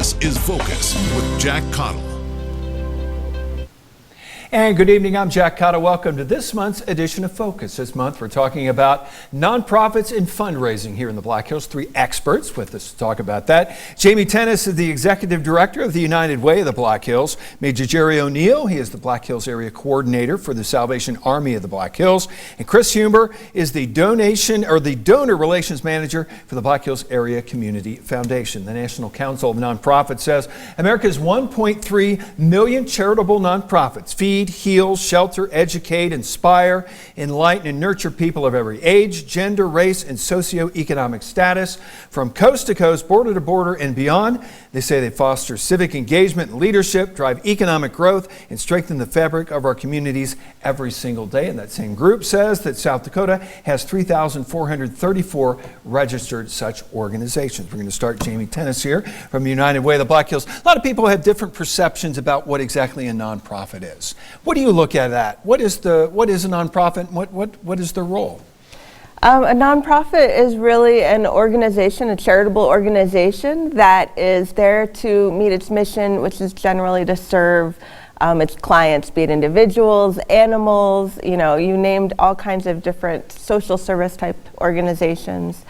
This is Focus with Jack Caudill. And good evening, I'm Jack Caudill. Welcome to this month's edition of Focus. This month we're talking about nonprofits and fundraising here in the Black Hills. Three experts with us to talk about that. Jamie Toennies is the Executive Director of the United Way of the Black Hills. Major Jerry O'Neill, he is the Black Hills Area Coordinator for the Salvation Army of the Black Hills. And Chris Huber is the Donor Relations Manager for the Black Hills Area Community Foundation. The National Council of Nonprofits says America's 1.3 million charitable nonprofits feed, heal, shelter, educate, inspire, enlighten, and nurture people of every age, gender, race, and socioeconomic status from coast to coast, border to border, and beyond. They say they foster civic engagement and leadership, drive economic growth, and strengthen the fabric of our communities every single day. And that same group says that South Dakota has 3,434 registered such organizations. We're going to start Jamie Toennies here from United Way of the Black Hills. A lot of people have different perceptions about what exactly a nonprofit is. What do you look at that? What is a nonprofit? What is their role? A nonprofit is really an organization, a charitable organization that is there to meet its mission, which is generally to serve its clients, be it individuals, animals, you named all kinds of different social service type organizations.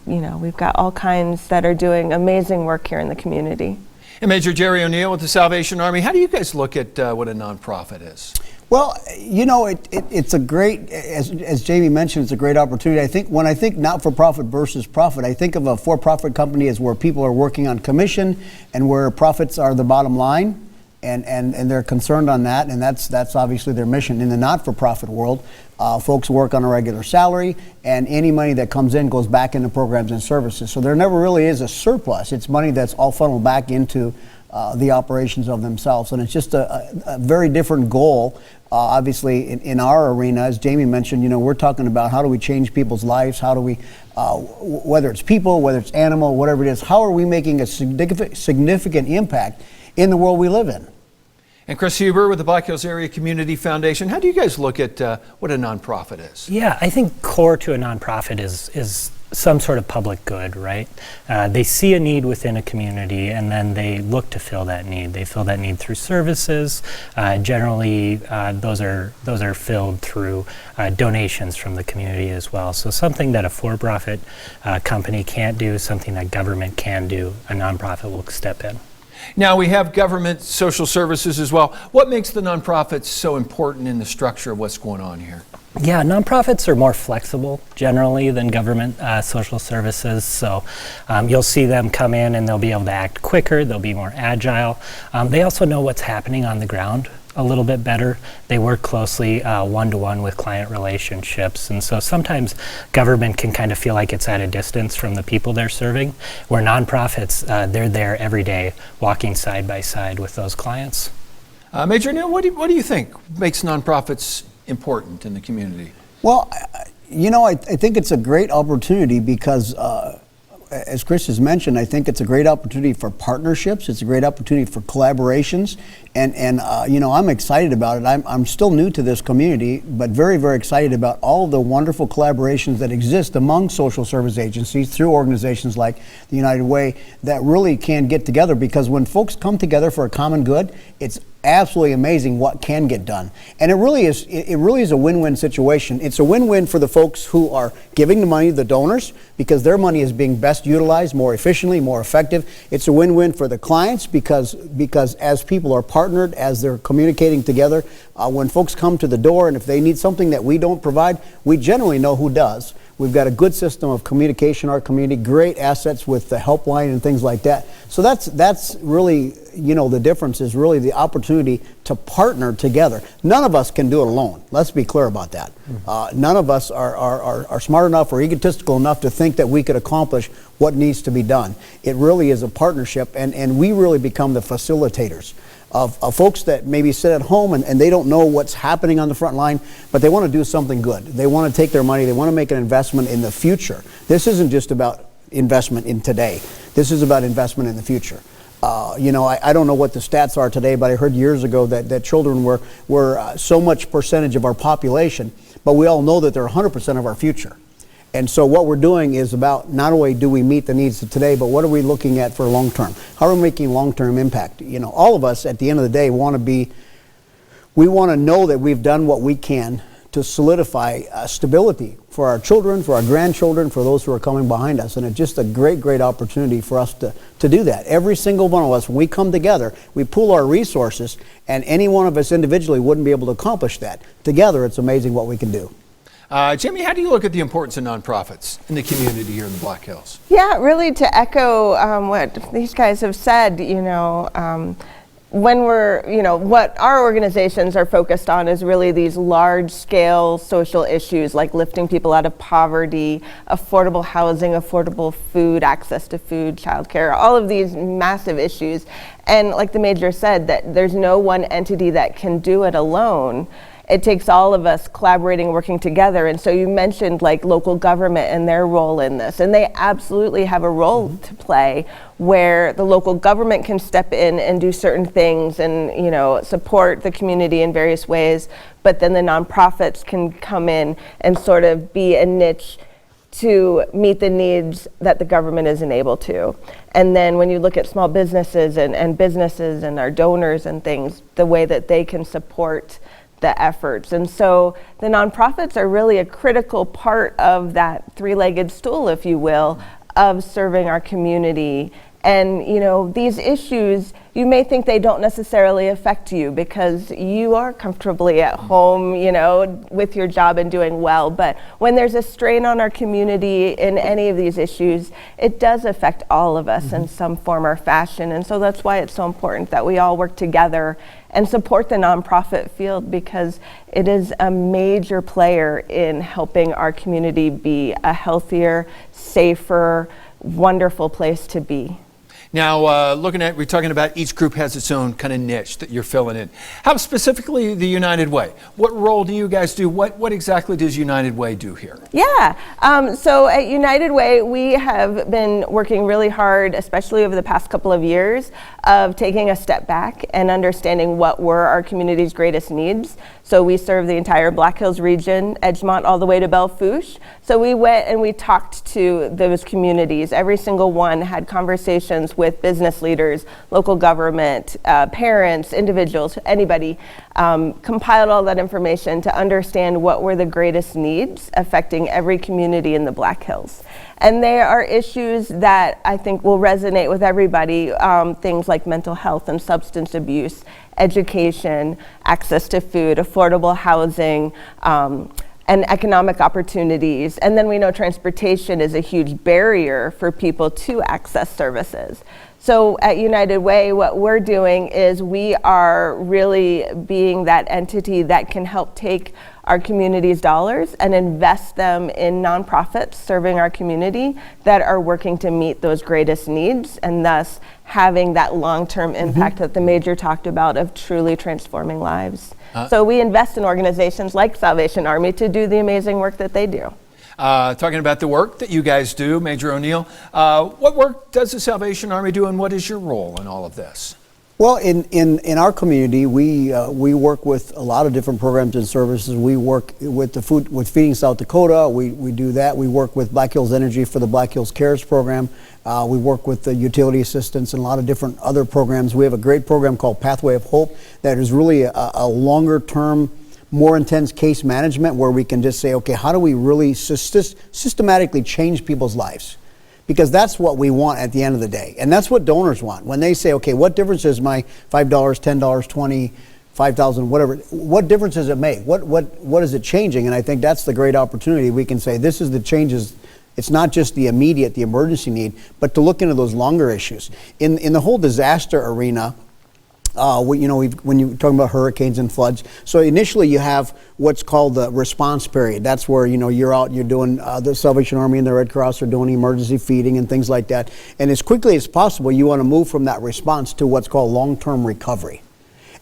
We've got all kinds that are doing amazing work here in the community. And Major Jerry O'Neill with the Salvation Army, how do you guys look at what a nonprofit is? Well, it's a great, as Jamie mentioned, it's a great opportunity. When I think not-for-profit versus profit, I think of a for-profit company as where people are working on commission and where profits are the bottom line, and they're concerned on that, and that's obviously their mission. In the not-for-profit world, folks work on a regular salary, and any money that comes in goes back into programs and services. So there never really is a surplus. It's money that's all funneled back into the operations of themselves, and it's just a very different goal. Obviously, in our arena, as Jamie mentioned, we're talking about how do we change people's lives, how do we, whether it's people, whether it's animal, whatever it is, how are we making a significant impact in the world we live in? And Chris Huber with the Black Hills Area Community Foundation, how do you guys look at what a nonprofit is? Yeah, I think core to a nonprofit is some sort of public good, right? They see a need within a community and then they look to fill that need. They fill that need through services. Generally, those are filled through donations from the community as well. So something that a for-profit company can't do, something that government can do, a nonprofit will step in. Now we have government social services as well. What makes the nonprofits so important in the structure of what's going on here? Yeah, nonprofits are more flexible generally than government social services. So you'll see them come in and they'll be able to act quicker, they'll be more agile. They also know what's happening on the ground a little bit better. They work closely one-to-one with client relationships, and so sometimes government can kind of feel like it's at a distance from the people they're serving, where nonprofits, they're there every day walking side by side with those clients. Major Neal, what do you think makes nonprofits important in the community? Well, I think it's a great opportunity because as Chris has mentioned, I think it's a great opportunity for partnerships. It's a great opportunity for collaborations, and I'm excited about it. I'm still new to this community, but very, very excited about all the wonderful collaborations that exist among social service agencies through organizations like the United Way that really can get together, because when folks come together for a common good, it's absolutely amazing what can get done. And it really is a win-win situation. It's a win-win for the folks who are giving the money, the donors, because their money is being best utilized more efficiently, more effective. It's a win-win for the clients because as people are partnered, as they're communicating together, when folks come to the door and if they need something that we don't provide, we generally know who does. We've got a good system of communication in our community, great assets with the helpline and things like that. So that's really, the difference is really the opportunity to partner together. None of us can do it alone. Let's be clear about that. None of us are smart enough or egotistical enough to think that we could accomplish what needs to be done. It really is a partnership, and we really become the facilitators of folks that maybe sit at home and they don't know what's happening on the front line, but they want to do something good. They want to take their money, they want to make an investment in the future. This isn't just about investment in today. This is about investment in the future. I don't know what the stats are today, but I heard years ago that children were so much percentage of our population, but we all know that they're 100% of our future. And so what we're doing is about not only do we meet the needs of today, but what are we looking at for long term? How are we making long-term impact? You know, all of us at the end of the day we want to know that we've done what we can to solidify stability for our children, for our grandchildren, for those who are coming behind us. And it's just a great, great opportunity for us to do that. Every single one of us, when we come together, we pool our resources, and any one of us individually wouldn't be able to accomplish that. Together, it's amazing what we can do. Jamie, how do you look at the importance of nonprofits in the community here in the Black Hills? Yeah, really to echo what these guys have said, when what our organizations are focused on is really these large-scale social issues like lifting people out of poverty, affordable housing, affordable food, access to food, childcare, all of these massive issues. And like the Major said, that there's no one entity that can do it alone. It takes all of us collaborating, working together. And so you mentioned like local government and their role in this. And they absolutely have a role to play where the local government can step in and do certain things and, support the community in various ways. But then the nonprofits can come in and sort of be a niche to meet the needs that the government isn't able to. And then when you look at small businesses and businesses and our donors and things, the way that they can support the efforts. And so the nonprofits are really a critical part of that three-legged stool, if you will, of serving our community. And these issues, you may think they don't necessarily affect you because you are comfortably at home, with your job and doing well. But when there's a strain on our community in any of these issues, it does affect all of us in some form or fashion. And so that's why it's so important that we all work together and support the nonprofit field, because it is a major player in helping our community be a healthier, safer, wonderful place to be. Now, we're talking about each group has its own kind of niche that you're filling in. How specifically the United Way? What role do you guys do? What exactly does United Way do here? Yeah, so at United Way, we have been working really hard, especially over the past couple of years, of taking a step back and understanding what were our community's greatest needs. So we serve the entire Black Hills region, Edgemont all the way to Belle Fourche. So we went and we talked to those communities. Every single one had conversations with business leaders, local government, parents, individuals, anybody, compiled all that information to understand what were the greatest needs affecting every community in the Black Hills. And there are issues that I think will resonate with everybody, things like mental health and substance abuse, education, access to food, affordable housing, and economic opportunities. And then we know transportation is a huge barrier for people to access services. So at United Way, what we're doing is we are really being that entity that can help take our community's dollars and invest them in nonprofits serving our community that are working to meet those greatest needs, and thus having that long-term impact that the Major talked about of truly transforming lives. So we invest in organizations like Salvation Army to do the amazing work that they do. Talking about the work that you guys do, Major O'Neill, what work does the Salvation Army do, and what is your role in all of this? Well, in our community, we work with a lot of different programs and services. We work with with Feeding South Dakota. We do that. We work with Black Hills Energy for the Black Hills Cares program. We work with the utility assistance and a lot of different other programs. We have a great program called Pathway of Hope that is really a longer term, more intense case management where we can just say, okay, how do we really systematically change people's lives? Because that's what we want at the end of the day. And that's what donors want. When they say, okay, what difference is my $5, $10, $20, $5,000, whatever, what difference does it make? What is it changing? And I think that's the great opportunity. We can say this is the changes. It's not just the immediate, the emergency need, but to look into those longer issues. In the whole disaster arena, when you're talking about hurricanes and floods, so initially you have what's called the response period. That's where you're out, you're doing the Salvation Army and the Red Cross are doing emergency feeding and things like that. And as quickly as possible, you want to move from that response to what's called long-term recovery.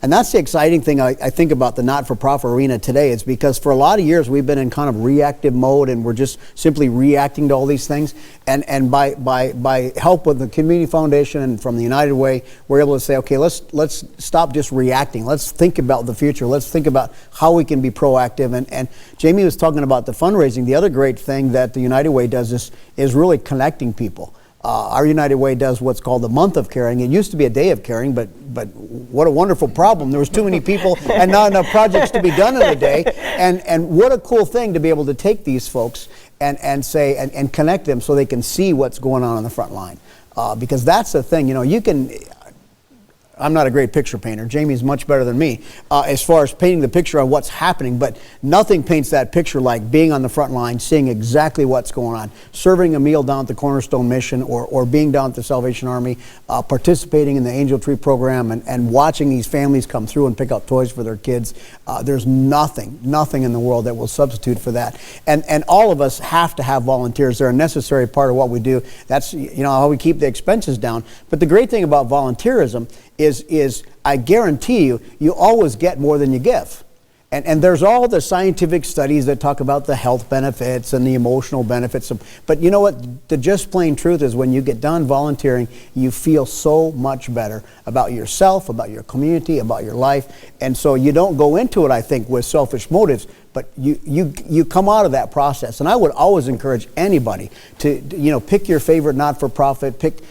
And that's the exciting thing I think about the not-for-profit arena today, is because for a lot of years we've been in kind of reactive mode, and we're just simply reacting to all these things. And by help with the Community Foundation and from the United Way, we're able to say, okay, let's stop just reacting. Let's think about the future. Let's think about how we can be proactive. And Jamie was talking about the fundraising. The other great thing that the United Way does is really connecting people. Our United Way does what's called the month of caring. It used to be a day of caring, but what a wonderful problem. There was too many people and not enough projects to be done in a day. And what a cool thing to be able to take these folks and say and connect them so they can see what's going on the front line. Because that's the thing, you can. I'm not a great picture painter. Jamie's much better than me as far as painting the picture of what's happening, but nothing paints that picture like being on the front line, seeing exactly what's going on, serving a meal down at the Cornerstone Mission, or being down at the Salvation Army, participating in the Angel Tree program, and watching these families come through and pick up toys for their kids. There's nothing in the world that will substitute for that. And all of us have to have volunteers. They're a necessary part of what we do. That's how we keep the expenses down. But the great thing about volunteerism is I guarantee you always get more than you give. And there's all the scientific studies that talk about the health benefits and the emotional benefits. But you know what? The just plain truth is, when you get done volunteering, you feel so much better about yourself, about your community, about your life. And so you don't go into it, I think, with selfish motives, but you come out of that process. And I would always encourage anybody to pick your favorite not-for-profit,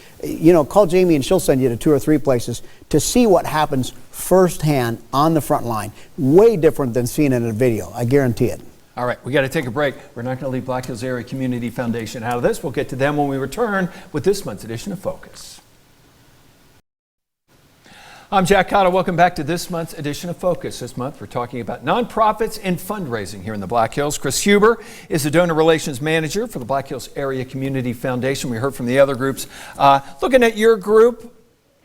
call Jamie and she'll send you to 2 or 3 places to see what happens firsthand on the front line. Way different than seeing it in a video, I guarantee it. All right, we got to take a break. We're not going to leave Black Hills Area Community Foundation out of this. We'll get to them when we return with this month's edition of Focus. I'm Jack Caudill. Welcome back to this month's edition of Focus. This month we're talking about nonprofits and fundraising here in the Black Hills. Chris Huber is the Donor Relations Manager for the Black Hills Area Community Foundation. We heard from the other groups. Looking at your group,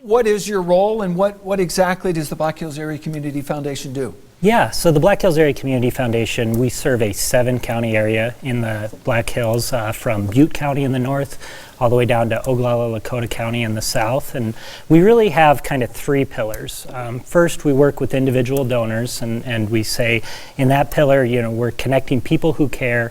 what is your role, and what exactly does the Black Hills Area Community Foundation do? Yeah, so the Black Hills Area Community Foundation, we serve a 7-county area in the Black Hills, from Butte County in the north all the way down to Oglala, Lakota County in the south. And we really have kind of 3 pillars. First, we work with individual donors, and we say in that pillar, we're connecting people who care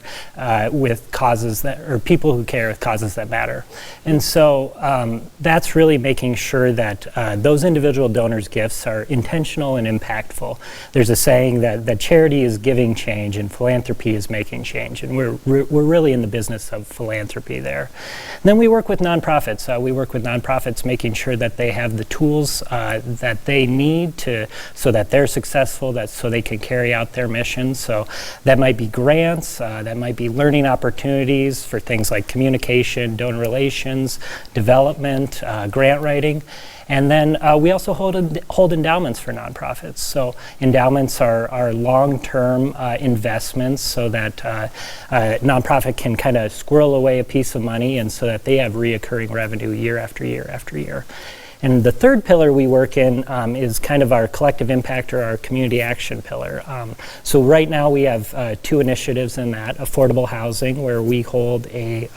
with causes people who care with causes that matter. And so that's really making sure that those individual donors' gifts are intentional and impactful. There's a saying that charity is giving change and philanthropy is making change, and we're really in the business of philanthropy there. And then we work with nonprofits. We work with nonprofits, making sure that they have the tools that they need so that they're successful, so they can carry out their mission. So that might be grants, that might be learning opportunities for things like communication, donor relations, development, grant writing. And then we also hold endowments for nonprofits. So endowments are long-term investments, so that a nonprofit can kind of squirrel away a piece of money, and so that they have reoccurring revenue year after year after year. And the third pillar we work in is kind of our collective impact, or our community action pillar. So right now we have 2 initiatives in that: affordable housing, where we hold a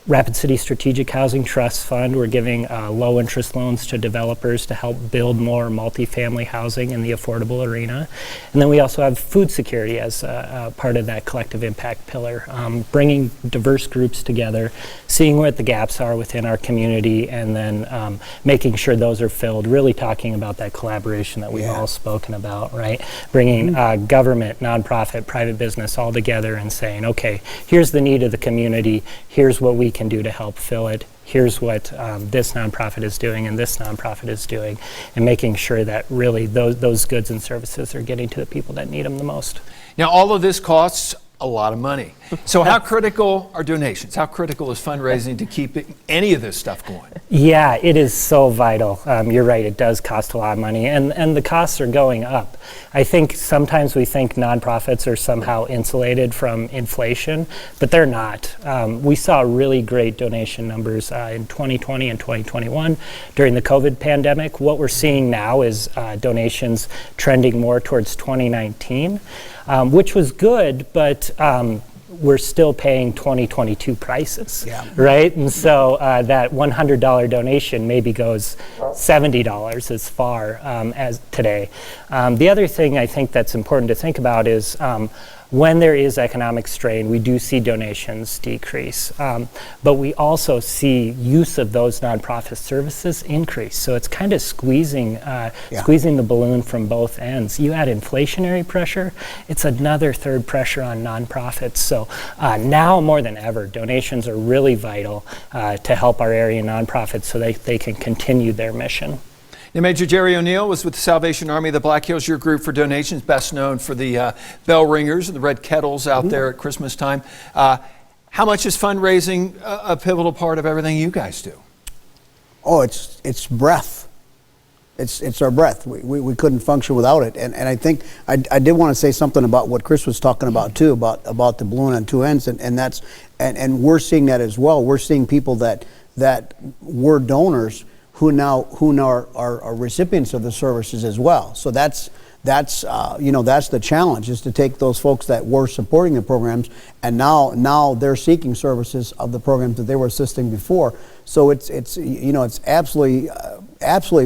Rapid City Strategic Housing Trust Fund. We're giving low interest loans to developers to help build more multifamily housing in the affordable arena. And then we also have food security as a part of that collective impact pillar, bringing diverse groups together, seeing what the gaps are within our community, and then making sure those are filled, really talking about that collaboration that we've all spoken about, right? Bringing government, nonprofit, private business all together and saying, okay, here's the need of the community, here's what we can do to help fill it, here's what this nonprofit is doing and this nonprofit is doing, and making sure that really those goods and services are getting to the people that need them the most. Now, all of this costs a lot of money. So how critical are donations? How critical is fundraising to keep any of this stuff going? Yeah, it is so vital. You're right, it does cost a lot of money, and the costs are going up. I think sometimes we think nonprofits are somehow insulated from inflation, but they're not. We saw really great donation numbers in 2020 and 2021 during the COVID pandemic. What we're seeing now is donations trending more towards 2019. Which was good, but we're still paying 2022 prices, Yeah. right? And so that $100 donation maybe goes $70 as far as today. The other thing I think that's important to think about is when there is economic strain, we do see donations decrease, but we also see use of those nonprofit services increase. So it's kind of squeezing the balloon from both ends. You add inflationary pressure, it's another third pressure on nonprofits. So now more than ever, donations are really vital to help our area nonprofits so they can continue their mission. Now, Major Jerry O'Neill was with the Salvation Army of the Black Hills, your group for donations, best known for the bell ringers and the red kettles out there at Christmas time. How much is fundraising a pivotal part of everything you guys do? Oh, it's breath. It's our breath. We couldn't function without it. And I think I did want to say something about what Chris was talking about too, about the balloon on two ends, and we're seeing that as well. We're seeing people that were donors who now are recipients of the services as well. So that's the challenge, is to take those folks that were supporting the programs and now they're seeking services of the programs that they were assisting before. So it's absolutely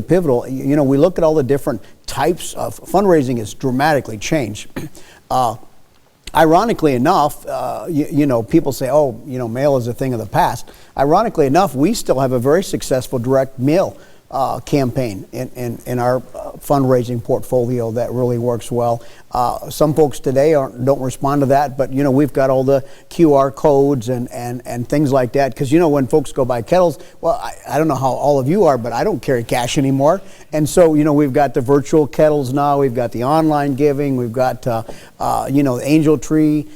pivotal. We look at all the different types of fundraising has dramatically changed. Ironically enough, people say, mail is a thing of the past. Ironically enough, we still have a very successful direct mail campaign in our fundraising portfolio that really works well. Some folks today don't respond to that, but we've got all the QR codes and things like that, because when folks go buy kettles, well, I don't know how all of you are, but I don't carry cash anymore. And so we've got the virtual kettles now, we've got the online giving, we've got the Angel Tree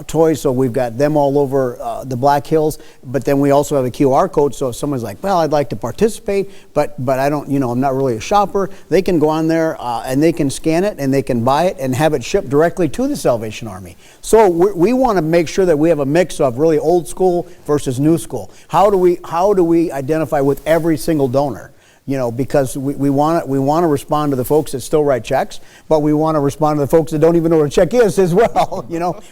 toys, so we've got them all over the Black Hills. But then we also have a QR code, so if someone's like, well, I'd like to participate, but I don't, I'm not really a shopper, they can go on there and they can scan it and they can buy it and have it shipped directly to the Salvation Army. So we want to make sure that we have a mix of really old school versus new school. How do we identify with every single donor? Because we want to respond to the folks that still write checks, but we want to respond to the folks that don't even know what a check is as well.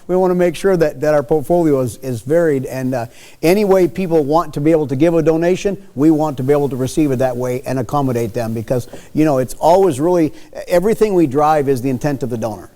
We want to make sure that our portfolio is varied, and any way people want to be able to give a donation, we want to be able to receive it that way and accommodate them, because it's always really, everything we drive is the intent of the donor.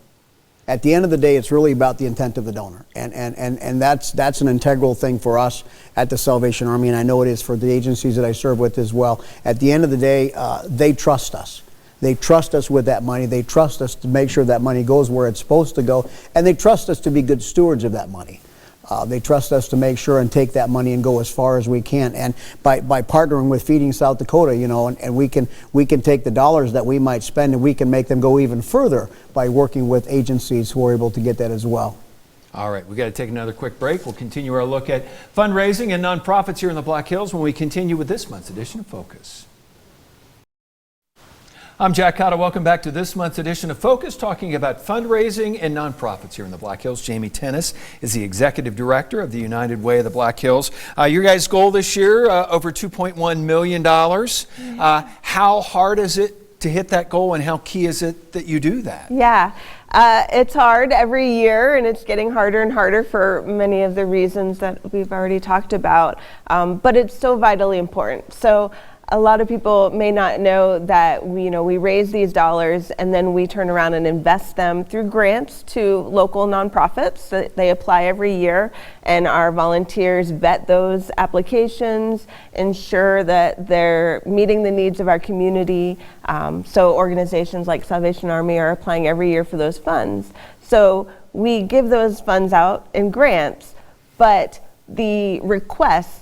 At the end of the day, it's really about the intent of the donor, and that's an integral thing for us at the Salvation Army, and I know it is for the agencies that I serve with as well. At the end of the day, they trust us. They trust us with that money. They trust us to make sure that money goes where it's supposed to go, and they trust us to be good stewards of that money. They trust us to make sure and take that money and go as far as we can. And by partnering with Feeding South Dakota, and we can take the dollars that we might spend and we can make them go even further by working with agencies who are able to get that as well. All right, we got to take another quick break. We'll continue our look at fundraising and nonprofits here in the Black Hills when we continue with this month's edition of Focus. I'm Jack Caudill. Welcome back to this month's edition of Focus, talking about fundraising and nonprofits here in the Black Hills. Jamie Toennies is the Executive Director of the United Way of the Black Hills. Your guys' goal this year, over $2.1 million. How hard is it to hit that goal, and how key is it that you do that? Yeah, it's hard every year, and it's getting harder and harder for many of the reasons that we've already talked about, but it's so vitally important. So a lot of people may not know that we raise these dollars and then we turn around and invest them through grants to local nonprofits. They apply every year, and our volunteers vet those applications, ensure that they're meeting the needs of our community. So organizations like Salvation Army are applying every year for those funds. So we give those funds out in grants, but the requests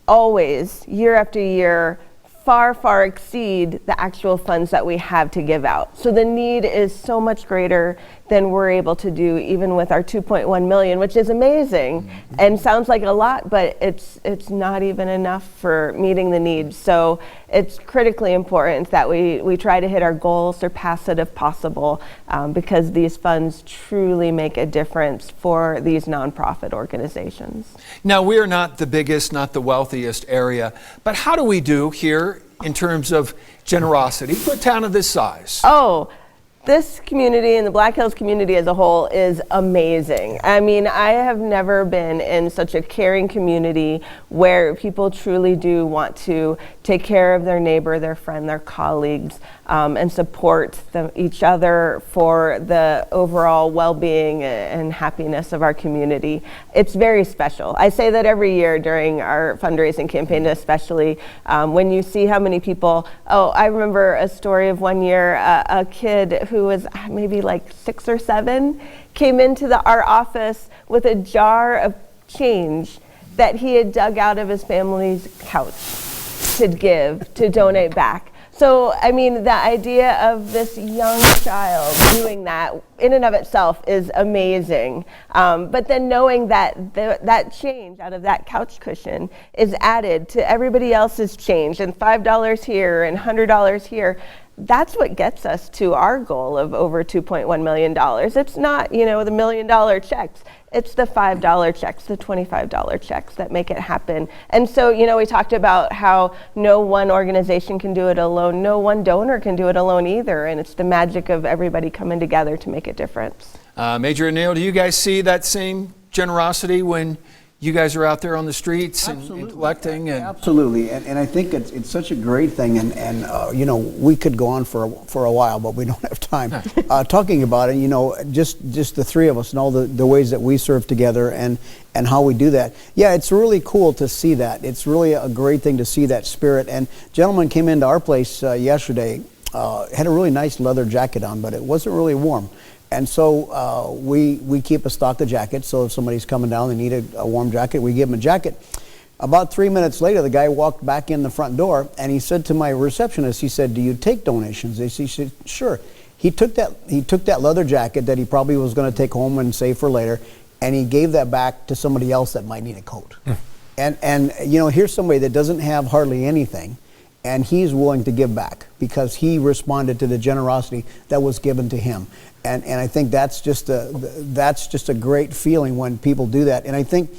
always, year after year, far exceed the actual funds that we have to give out. So the need is so much greater than we're able to do, even with our 2.1 million, which is amazing and sounds like a lot, but it's not even enough for meeting the needs. So it's critically important that we try to hit our goal, surpass it if possible, because these funds truly make a difference for these nonprofit organizations. Now, we're not the biggest, not the wealthiest area, but how do we do here in terms of generosity for a town of this size? Oh, This community and the Black Hills community as a whole is amazing. I mean, I have never been in such a caring community where people truly do want to take care of their neighbor, their friend, their colleagues, and support each other for the overall well-being and happiness of our community. It's very special. I say that every year during our fundraising campaign, especially when you see how many people. Oh, I remember a story of one year, a kid who was maybe like 6 or 7 came into our office with a jar of change that he had dug out of his family's couch to donate back. So, I mean, the idea of this young child doing that in and of itself is amazing. But then knowing that that change out of that couch cushion is added to everybody else's change, and $5 here and $100 here, that's what gets us to our goal of over $2.1 million. It's not, the $1 million checks. It's the $5 checks, the $25 checks that make it happen. And so, we talked about how no one organization can do it alone. No one donor can do it alone either. And it's the magic of everybody coming together to make a difference. Major O'Neill, do you guys see that same generosity when you guys are out there on the streets and collecting? Absolutely, and I think it's such a great thing, and we could go on for a while, but we don't have time talking about it. Just the three of us and all the ways that we serve together and how we do that. Yeah, it's really cool to see that. It's really a great thing to see that spirit. And gentleman came into our place yesterday, had a really nice leather jacket on, but it wasn't really warm. And so we keep a stock of jackets, so if somebody's coming down, they need a warm jacket, we give them a jacket. About 3 minutes later, the guy walked back in the front door, and he said to my receptionist, he said, "Do you take donations?" He said, "Sure." He took that leather jacket that he probably was going to take home and save for later, and he gave that back to somebody else that might need a coat. And here's somebody that doesn't have hardly anything, and he's willing to give back because he responded to the generosity that was given to him. And I think that's just a great feeling when people do that. And I think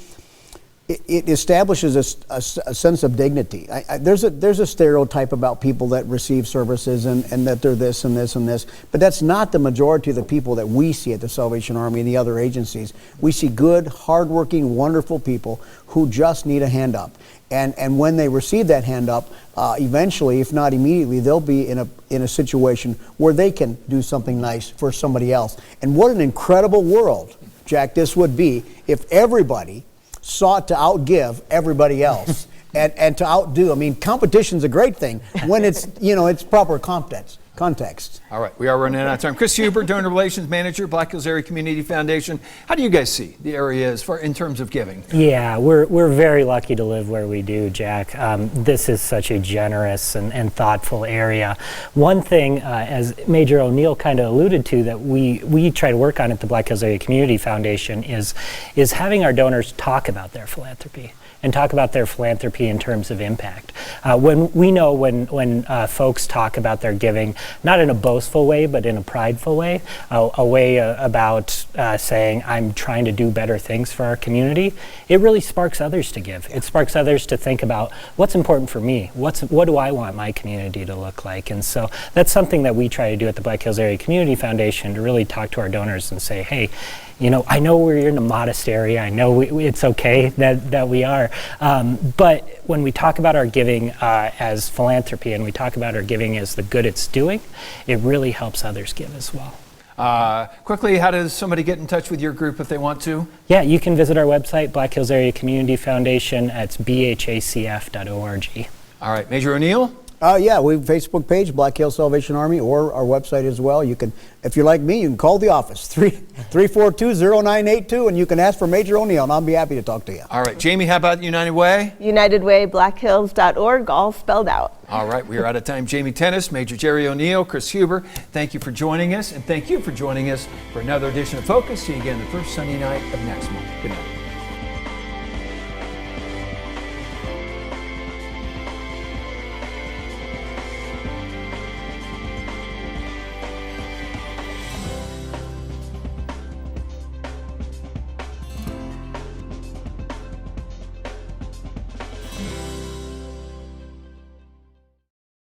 it establishes a sense of dignity. There's a stereotype about people that receive services and that they're this and this and this, but that's not the majority of the people that we see at the Salvation Army and the other agencies. We see good, hardworking, wonderful people who just need a hand up. And when they receive that hand up, eventually, if not immediately, they'll be in a situation where they can do something nice for somebody else. And what an incredible world, Jack, this would be if everybody sought to outgive everybody else and to outdo. I mean, competition's a great thing when it's it's proper context. All right, we are running out of time. Chris Huber, Donor Relations Manager, Black Hills Area Community Foundation. How do you guys see the area as far in terms of giving? Yeah, we're very lucky to live where we do, Jack. This is such a generous and thoughtful area. One thing, as Major O'Neill kind of alluded to, that we try to work on at the Black Hills Area Community Foundation is having our donors talk about their philanthropy. And talk about their philanthropy in terms of impact. When folks talk about their giving, not in a boastful way, but in a prideful way, a way about saying, I'm trying to do better things for our community, it really sparks others to give. It sparks others to think about what's important for me, what do I want my community to look like? And so that's something that we try to do at the Black Hills Area Community Foundation, to really talk to our donors and say, hey, I know we're in a modest area. I know it's okay that we are. But when we talk about our giving as philanthropy and we talk about our giving as the good it's doing, it really helps others give as well. Quickly, how does somebody get in touch with your group if they want to? Yeah, you can visit our website, Black Hills Area Community Foundation. It's bhacf.org. All right, Major O'Neill? Yeah, we have a Facebook page, Black Hills Salvation Army, or our website as well. You can, if you're like me, you can call the office, 342-0982, and you can ask for Major O'Neill, and I'll be happy to talk to you. All right, Jamie, how about United Way? United Way, blackhills.org, all spelled out. All right, we are out of time. Jamie Toennies, Major Jerry O'Neill, Chris Huber, thank you for joining us, and thank you for joining us for another edition of Focus. See you again the first Sunday night of next month. Good night.